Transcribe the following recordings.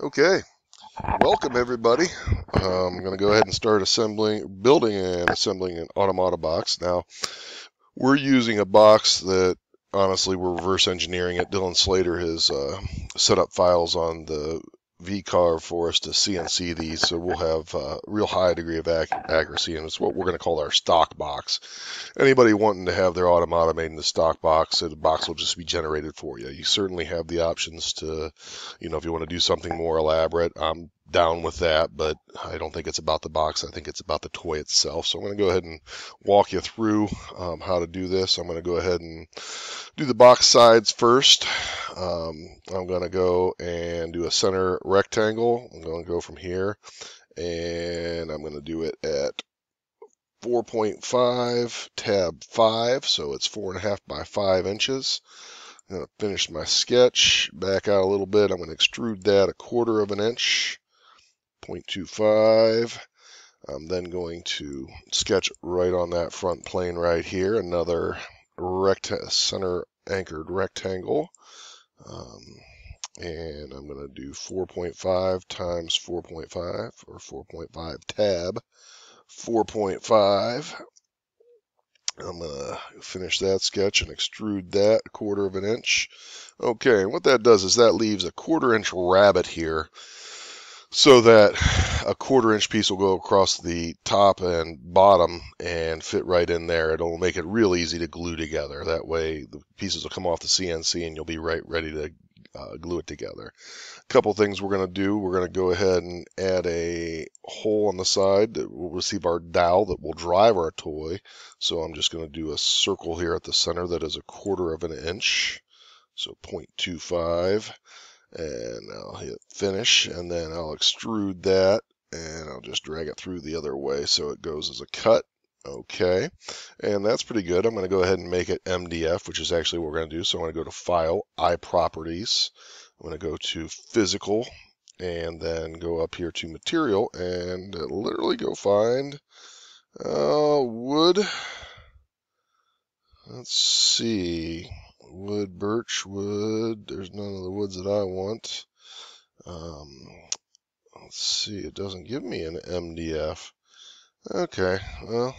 Okay, welcome everybody. I'm going to go ahead and start building and assembling an Automata box. Now, we're using a box that honestly we're reverse engineering it. Dylan Slater has set up files on the VCarve for us to CNC these, so we'll have a real high degree of accuracy, and it's what we're going to call our stock box. Anybody wanting to have their Automata made in the stock box, the box will just be generated for you. You certainly have the options to, if you want to do something more elaborate, I'm down with that, but I don't think it's about the box. I think it's about the toy itself. So I'm going to go ahead and walk you through how to do this. I'm going to go ahead and do the box sides first. I'm going to go and do a center rectangle. I'm going to go from here, and I'm going to do it at 4.5 tab 5, so it's 4.5 by 5 inches. I'm going to finish my sketch, back out a little bit. I'm going to extrude that 1/4 of an inch, 0.25. I'm then going to sketch right on that front plane right here, another center anchored rectangle. And I'm going to do 4.5 times 4.5, or 4.5 tab 4.5. I'm going to finish that sketch and extrude that 1/4 of an inch. Okay, and what that does is that leaves a 1/4 inch rabbet here, so that a 1/4 inch piece will go across the top and bottom and fit right in there. It'll make it real easy to glue together. That way the pieces will come off the CNC and you'll be right ready to glue it together. A couple things we're going to do. We're going to go ahead and add a hole on the side that will receive our dowel that will drive our toy. So I'm just going to do a circle here at the center that is 1/4 of an inch, so 0.25, and I'll hit finish, and then I'll extrude that, and I'll just drag it through the other way so it goes as a cut. Okay, and that's pretty good. I'm going to go ahead and make it MDF, which is actually what we're going to do. So I'm going to go to File, iProperties. I'm going to go to Physical, and then go up here to Material, and literally go find wood. Let's see. Wood, birch wood. There's none of the woods that I want. Let's see. It doesn't give me an MDF. Okay, well,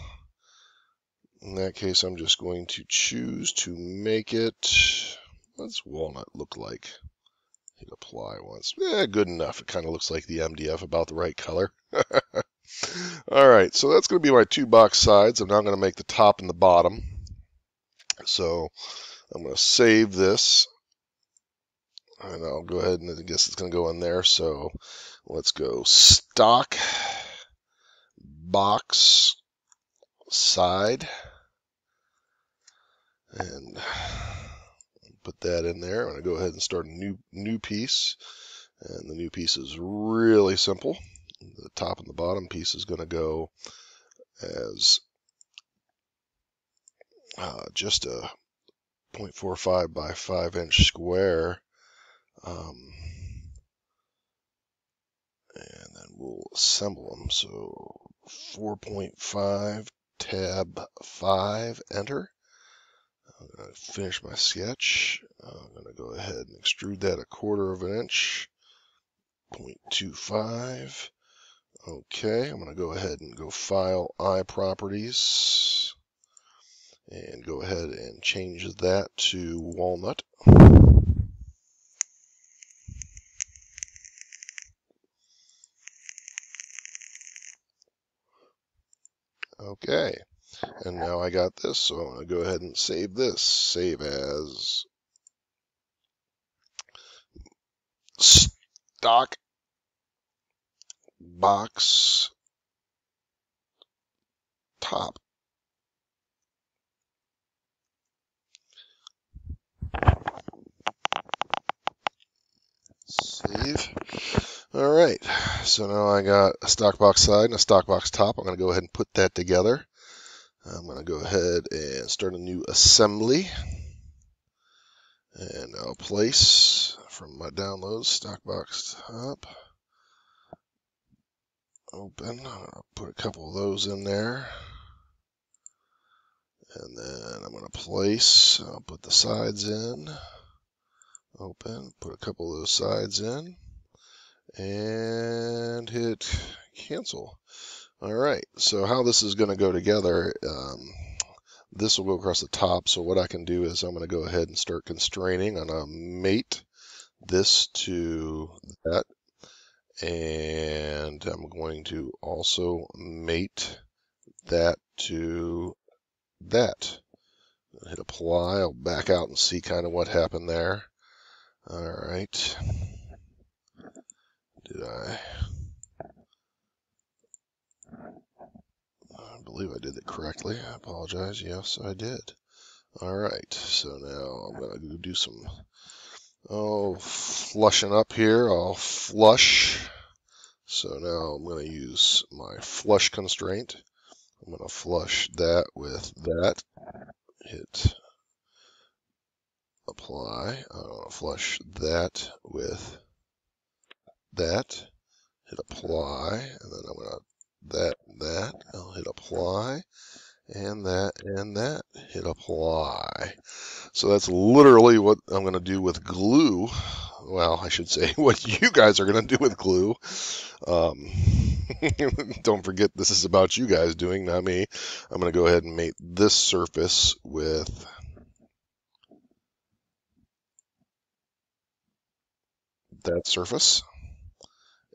in that case, I'm just going to choose to make it. What's walnut look like? Hit apply once. Yeah, good enough. It kind of looks like the MDF, about the right color. All right, so that's going to be my 2 box sides. I'm now going to make the top and the bottom. So I'm going to save this, and I'll go ahead and I guess it's going to go in there. So let's go stock box side, and put that in there. I'm going to go ahead and start a new piece, and the new piece is really simple. The top and the bottom piece is going to go as just a 0.45 by 5 inch square, and then we'll assemble them. So 4.5 tab 5, enter. I'm going to finish my sketch. I'm going to go ahead and extrude that 1/4 of an inch, 0.25. Okay, I'm going to go ahead and go File, iProperties, and go ahead and change that to walnut. Okay, and now I got this, so I'm going to go ahead and save this. Save as stock box top. Save. All right, so now I got a stock box side and a stock box top. I'm going to go ahead and put that together. I'm going to go ahead and start a new assembly. And I'll place from my downloads, stock box top, open. I'll put a couple of those in there. And then I'm going to place, I'll put the sides in, open, put a couple of those sides in. and hit cancel. All right, so how this is going to go together, this will go across the top. So what I can do is I'm going to go ahead and start constraining. I'm going to mate this to that, and I'm going to also mate that to that. Hit apply. I'll back out and see kind of what happened there. All right. I believe I did it correctly. I apologize. Yes, I did. All right. So now I'm going to do some flushing up here. I'll flush. So now I'm going to use my flush constraint. I'm going to flush that with that. Hit apply. I'm going to flush that with that. Hit apply. And then I'm going to that. I'll hit apply. And that. Hit apply. So that's literally what I'm going to do with glue. Well, I should say what you guys are going to do with glue. Don't forget, this is about you guys doing, not me. I'm going to go ahead and mate this surface with that surface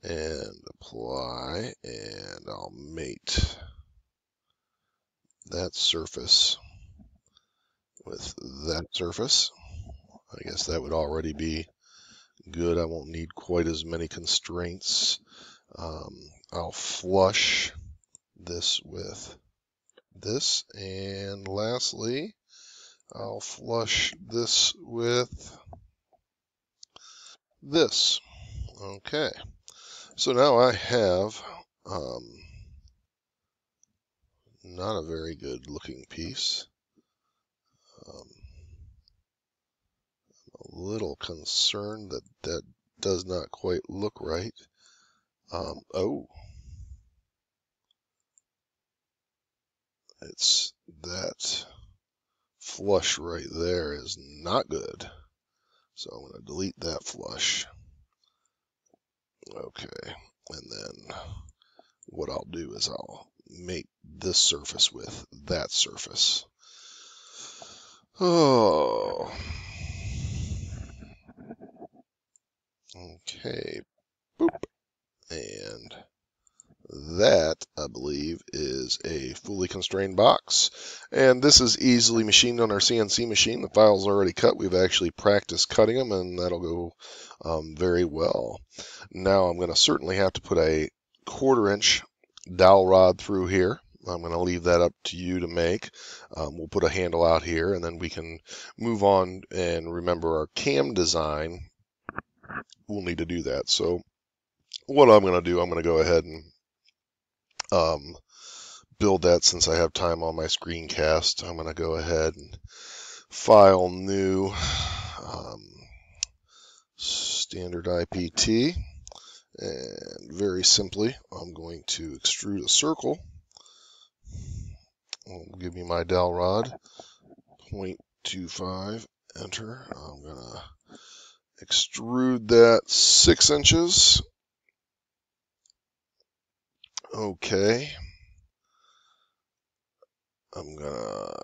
and apply, and I'll mate that surface with that surface. I guess that would already be good. I won't need quite as many constraints. I'll flush this with this, and lastly, I'll flush this with this. Okay, so now I have not a very good looking piece. A little concerned that that does not quite look right. Oh, it's that flush right there is not good. So I'm going to delete that flush. Okay, and then what I'll do is I'll mate this surface with that surface. Oh. Okay, boop. And that, I believe, is a fully constrained box. And this is easily machined on our CNC machine. The file's already cut. We've actually practiced cutting them, and that'll go very well. Now I'm going to certainly have to put a 1/4 inch dowel rod through here. I'm going to leave that up to you to make. We'll put a handle out here, and then we can move on and remember our cam design. We'll need to do that. So what I'm going to do, I'm going to go ahead and build that since I have time on my screencast. I'm going to go ahead and file new standard IPT, and very simply I'm going to extrude a circle. It'll give me my dowel rod, 0.25, enter. I'm going to extrude that 6 inches. Okay. I'm going to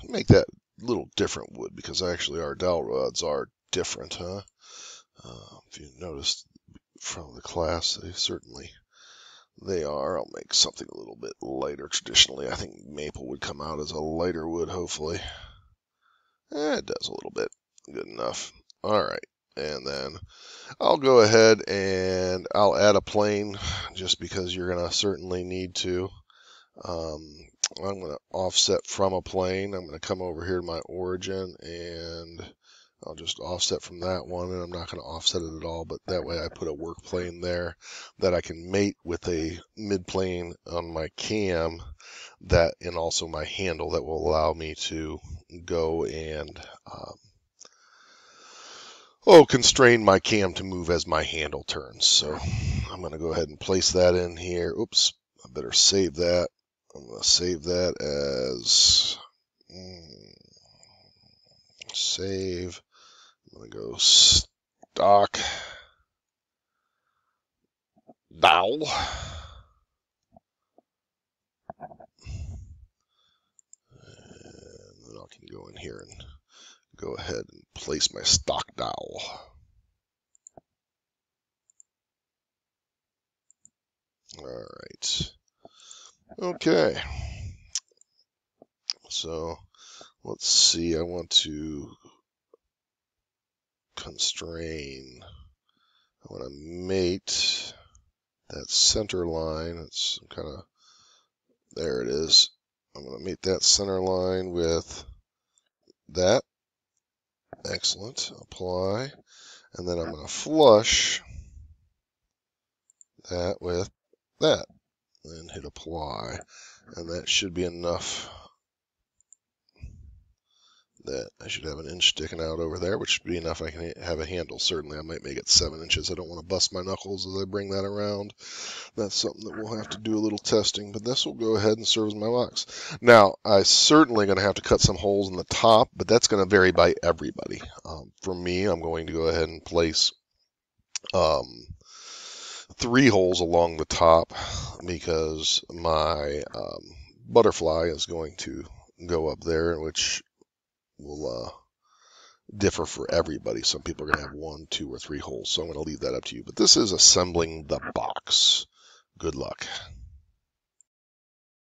make that a little different wood because actually our dowel rods are different, huh? If you noticed from the class, they are. I'll make something a little bit lighter. Traditionally, I think maple would come out as a lighter wood, hopefully. It does a little bit. Good enough. All right. And then I'll go ahead and I'll add a plane just because you're going to certainly need to. I'm going to offset from a plane. I'm going to come over here to my origin and I'll just offset from that one, and I'm not going to offset it at all, but that way I put a work plane there that I can mate with a mid plane on my cam, that and also my handle that will allow me to go and constrain my cam to move as my handle turns. So I'm going to go ahead and place that in here. Oops, I better save that. I'm going to save that as save. I'm going to go stock. dowel. And then I can go in here and go ahead and place my stock dowel. All right. Okay. So let's see. I want to constrain. I want to mate that center line. It's kind of, there it is. I'm going to mate that center line with that. Excellent. Apply. And then I'm going to flush that with that. And hit apply. And that should be enough that I should have an inch sticking out over there, which should be enough. I can have a handle. Certainly, I might make it 7 inches. I don't want to bust my knuckles as I bring that around. That's something that we'll have to do a little testing, but this will go ahead and serve as my box. Now, I'm certainly going to have to cut some holes in the top, but that's going to vary by everybody. For me, I'm going to go ahead and place 3 holes along the top because my butterfly is going to go up there, which will differ for everybody. Some people are going to have 1, 2, or 3 holes, so I'm going to leave that up to you. But this is assembling the box. Good luck.